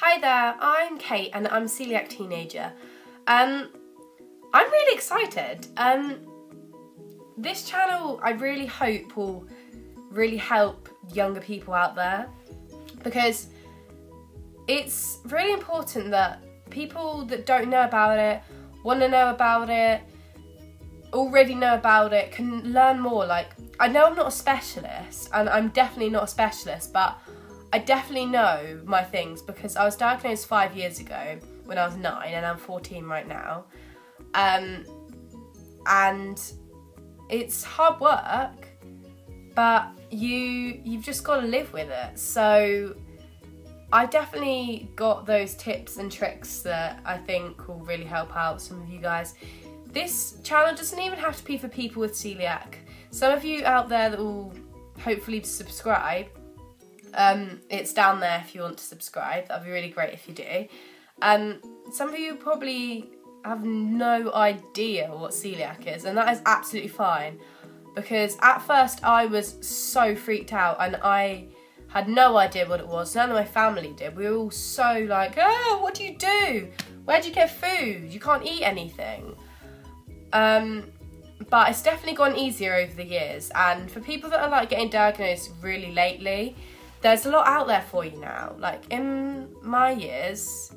Hi there, I'm Kate and I'm CoeliacTeenager. I'm really excited. This channel I really hope will really help younger people out there, because it's really important that people that don't know about it, want to know about it, already know about it, can learn more. Like, I know I'm not a specialist, and I'm definitely not a specialist, but I definitely know my things because I was diagnosed 5 years ago when I was 9 and I'm 14 right now. And it's hard work, but you've just got to live with it. So I definitely got those tips and tricks that I think will really help out some of you guys. This channel doesn't even have to be for people with celiac. Some of you out there that will hopefully subscribe, it's down there if you want to subscribe. That'd be really great if you do. Some of you probably have no idea what celiac is, and that is absolutely fine, because at first I was so freaked out and I had no idea what it was. None of my family did. We were all so like, oh, what do you do? Where do you get food? You can't eat anything. But it's definitely gotten easier over the years, and for people that are like getting diagnosed really lately, there's a lot out there for you now. Like, in my years,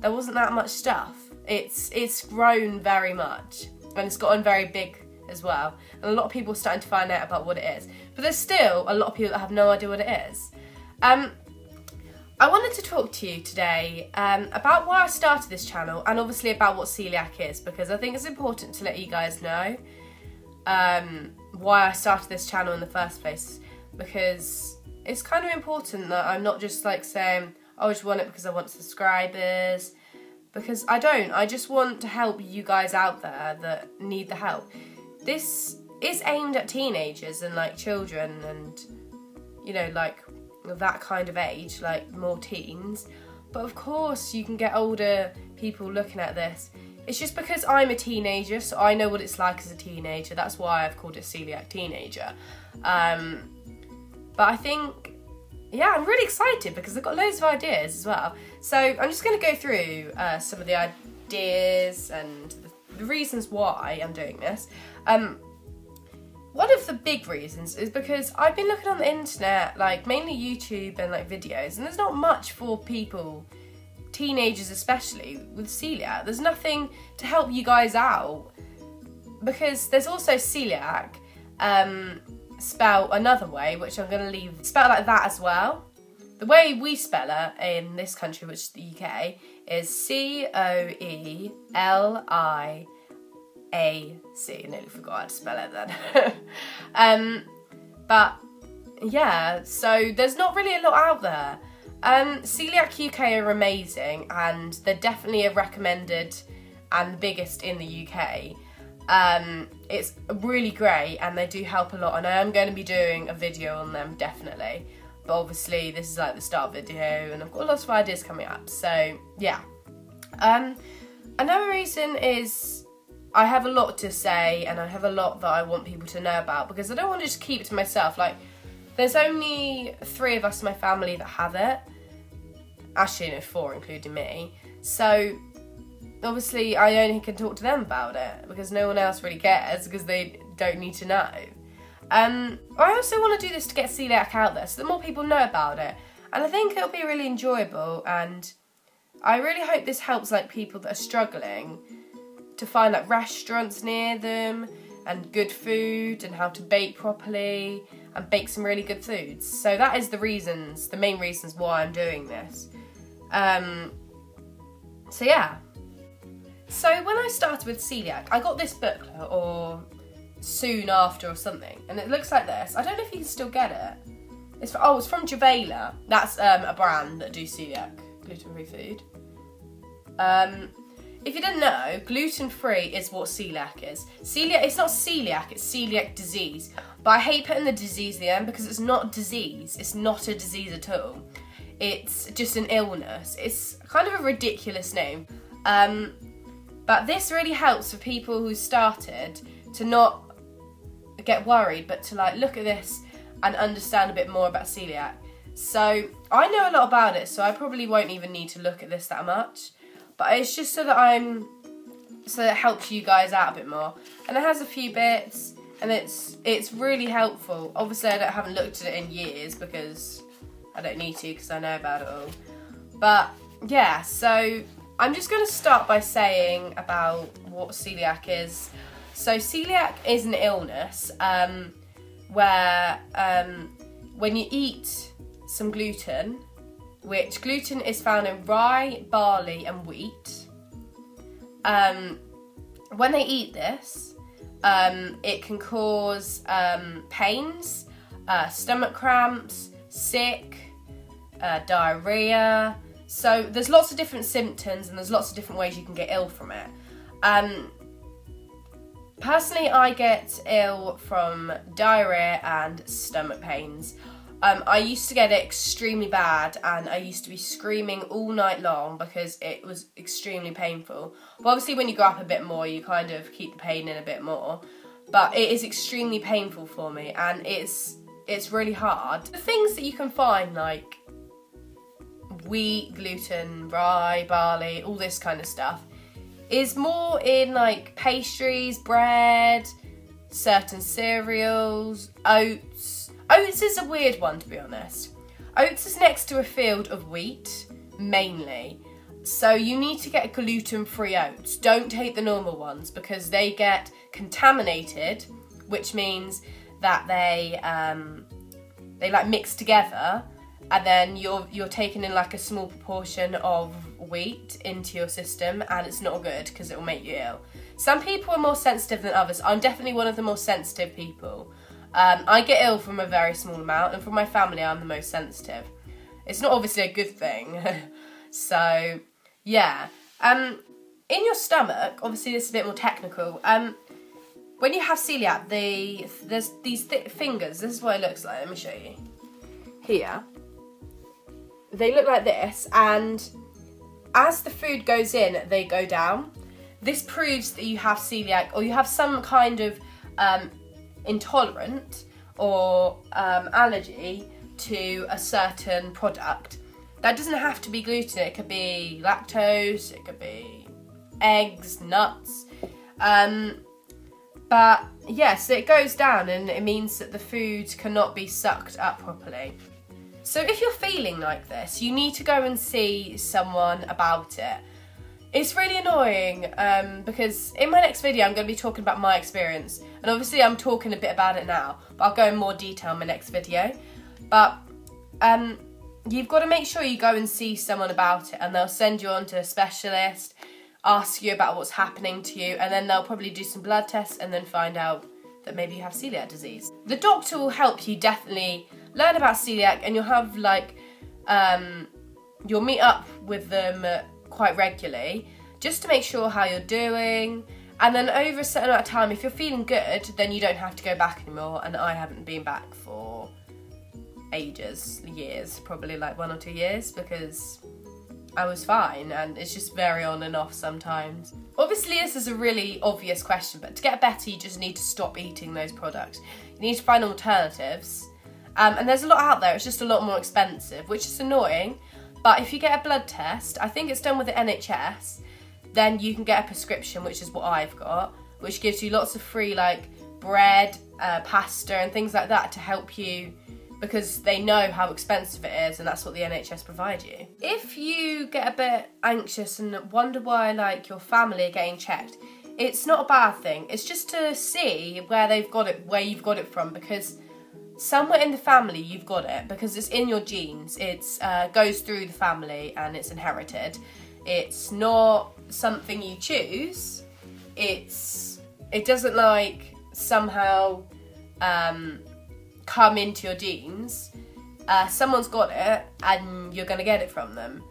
there wasn't that much stuff. It's grown very much, and it's gotten very big as well. And a lot of people are starting to find out about what it is. But there's still a lot of people that have no idea what it is. I wanted to talk to you today about why I started this channel, and obviously about what celiac is, because I think it's important to let you guys know why I started this channel in the first place, because it's kind of important that I'm not just like saying, oh, I just want it because I want subscribers, because I don't. I just want to help you guys out there that need the help. This is aimed at teenagers and like children and, you know, like that kind of age, like more teens. But of course you can get older people looking at this. It's just because I'm a teenager, so I know what it's like as a teenager. That's why I've called it CoeliacTeenager. But I think, yeah, I'm really excited because I've got loads of ideas as well. So I'm just going to go through some of the ideas and the reasons why I'm doing this. One of the big reasons is because I've been looking on the internet, like mainly YouTube and like videos, and there's not much for people, teenagers especially, with celiac. There's nothing to help you guys out, because there's also celiac, spelled another way, which I'm going to leave spelled like that as well. The way we spell it in this country, which is the UK, is Coeliac. I nearly forgot how to spell it then. But yeah, so there's not really a lot out there. Celiac UK are amazing, and they're definitely recommended and the biggest in the UK. It's really great, and they do help a lot, and I am going to be doing a video on them definitely, but obviously this is like the start video and I've got lots of ideas coming up, so yeah. Another reason is I have a lot to say, and I have a lot that I want people to know about, because I don't want to just keep it to myself. Like, there's only 3 of us in my family that have it. Actually, no, 4 including me. So obviously I only can talk to them about it, because no one else really cares, because they don't need to know. I also want to do this to get celiac out there, so that more people know about it. And I think it'll be really enjoyable, and I really hope this helps like people that are struggling to find like restaurants near them, and good food, and how to bake properly and bake some really good foods. So that is the main reasons why I'm doing this. So yeah. So when I started with celiac, I got this booklet, or soon after or something, and it looks like this. I don't know if you can still get it. It's from Javela. That's a brand that do celiac, gluten-free food. If you didn't know, gluten-free is what celiac is. Celiac, it's not celiac, it's celiac disease. But I hate putting the disease in the end, because it's not a disease. It's not a disease at all. It's just an illness. It's kind of a ridiculous name. But this really helps for people who started to not get worried, but to like look at this and understand a bit more about celiac. So I know a lot about it, so I probably won't even need to look at this that much. But it's just so that it helps you guys out a bit more. And it has a few bits, and it's really helpful. Obviously, I haven't looked at it in years because I don't need to, because I know about it all. But yeah, so I'm just going to start by saying about what celiac is. So celiac is an illness where when you eat some gluten, which gluten is found in rye, barley and wheat, when they eat this, it can cause pains, stomach cramps, sick, diarrhea. So there's lots of different symptoms and there's lots of different ways you can get ill from it. Personally, I get ill from diarrhea and stomach pains. I used to get it extremely bad, and I used to be screaming all night long because it was extremely painful. But obviously when you grow up a bit more, you kind of keep the pain in a bit more. But it is extremely painful for me, and it's really hard. The things that you can find, like wheat, gluten, rye, barley, all this kind of stuff, is more in like pastries, bread, certain cereals, oats. Oats is a weird one, to be honest. Oats is next to a field of wheat, mainly. So you need to get gluten-free oats. Don't take the normal ones because they get contaminated, which means that they like mix together, and then you're taking in like a small proportion of wheat into your system, and it's not good because it will make you ill. Some people are more sensitive than others. I'm definitely one of the more sensitive people. I get ill from a very small amount, and from my family I'm the most sensitive. It's not obviously a good thing. So yeah, in your stomach, obviously this is a bit more technical, when you have celiac, there's these thick fingers. This is what it looks like. Let me show you. Here, they look like this, and as the food goes in, they go down. This proves that you have celiac, or you have some kind of intolerant or allergy to a certain product. That doesn't have to be gluten. It could be lactose, it could be eggs, nuts. But yes, it goes down, and it means that the food cannot be sucked up properly. So if you're feeling like this, you need to go and see someone about it. It's really annoying because in my next video I'm going to be talking about my experience, and obviously I'm talking a bit about it now, but I'll go in more detail in my next video. But you've got to make sure you go and see someone about it, and they'll send you on to a specialist, ask you about what's happening to you, and then they'll probably do some blood tests and then find out that maybe you have celiac disease. The doctor will help you definitely learn about celiac, and you'll have like, you'll meet up with them quite regularly just to make sure how you're doing, and then over a certain amount of time, if you're feeling good, then you don't have to go back anymore. And I haven't been back for ages, years, probably like 1 or 2 years, because I was fine, and it's just very on and off sometimes. Obviously this is a really obvious question, but to get better you just need to stop eating those products. You need to find alternatives, and there's a lot out there. It's just a lot more expensive, which is annoying. But if you get a blood test, I think it's done with the NHS, then you can get a prescription, which is what I've got, which gives you lots of free like bread, pasta and things like that to help you, because they know how expensive it is, and that's what the NHS provide you. If you get a bit anxious and wonder why like your family are getting checked, it's not a bad thing. It's just to see where they've got it, where you've got it from, because somewhere in the family you've got it, because it's in your genes. It's goes through the family and it's inherited. It's not something you choose. It doesn't like somehow come into your genes. Someone's got it, and you're going to get it from them.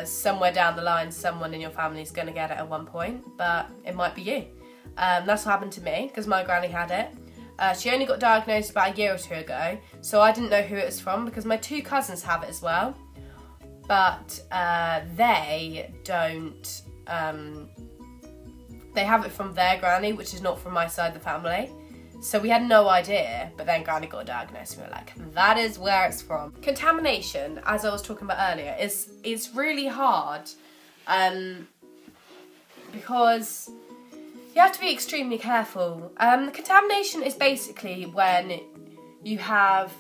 Somewhere down the line, someone in your family is going to get it at one point, but it might be you. That's what happened to me, because my granny had it. She only got diagnosed about a year or 2 ago, so I didn't know who it was from, because my 2 cousins have it as well, but they don't. They have it from their granny, which is not from my side of the family. So we had no idea, but then Granny got diagnosed and we were like, that is where it's from. Contamination, as I was talking about earlier, is really hard because you have to be extremely careful. Contamination is basically when you have,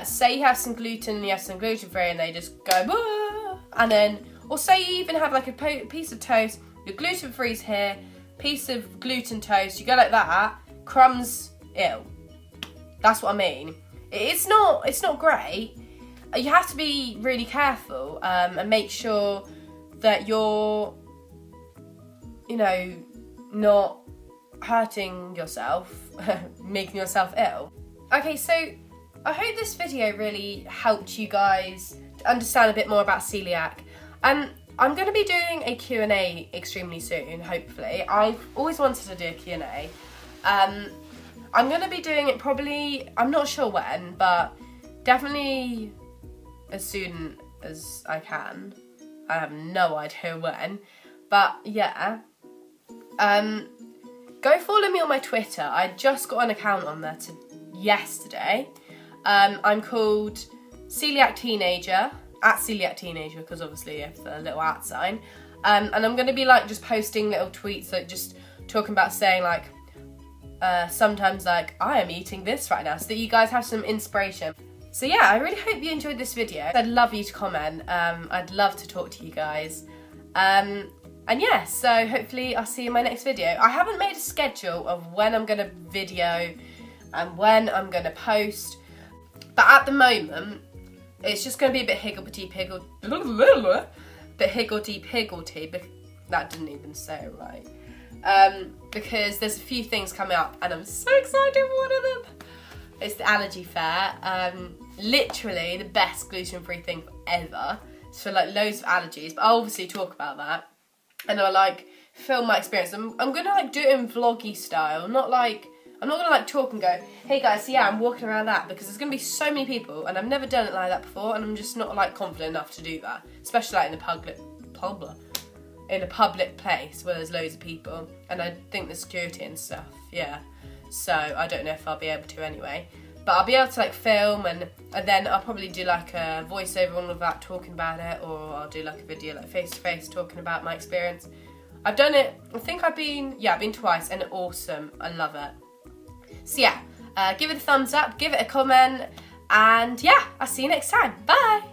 say you have some gluten and you have some gluten-free and they just go, "Boo!" And then, or say you even have like a piece of toast, your gluten-free's here, piece of gluten toast, you go like that, crumbs, ew. That's what I mean. It's not great. You have to be really careful and make sure that you're, you know, not hurting yourself, making yourself ill. Okay, so I hope this video really helped you guys to understand a bit more about celiac. I'm going to be doing a Q&A extremely soon, hopefully. I've always wanted to do a Q&A. I'm going to be doing it probably, I'm not sure when, but definitely as soon as I can. I have no idea when, but yeah. Go follow me on my Twitter. I just got an account on there yesterday. I'm called CoeliacTeenager, at CoeliacTeenager, because obviously you have the little @ sign. And I'm going to be like just posting little tweets, like just talking about saying like, sometimes like, I am eating this right now, so that you guys have some inspiration. So yeah, I really hope you enjoyed this video. I'd love you to comment. I'd love to talk to you guys. And yeah, so hopefully I'll see you in my next video. I haven't made a schedule of when I'm going to video and when I'm going to post, but at the moment, it's just going to be a bit higgledy-piggledy, but that didn't even say it right. Because there's a few things coming up and I'm so excited for one of them. It's the allergy fair. Literally the best gluten-free thing ever. It's for like loads of allergies, but I'll obviously talk about that. And I'll like film my experience. I'm gonna like do it in vloggy style, I'm not gonna like talk and go, hey guys, so yeah, I'm walking around that, because there's gonna be so many people and I've never done it like that before and I'm just not like confident enough to do that. Especially like in a public place where there's loads of people, and I think the security and stuff, yeah. So I don't know if I'll be able to anyway. But I'll be able to like film and then I'll probably do like a voiceover on all of that talking about it, or I'll do like a video like face to face talking about my experience. I've done it, I think I've been twice and awesome, I love it. So yeah, give it a thumbs up, give it a comment, and yeah, I'll see you next time, bye!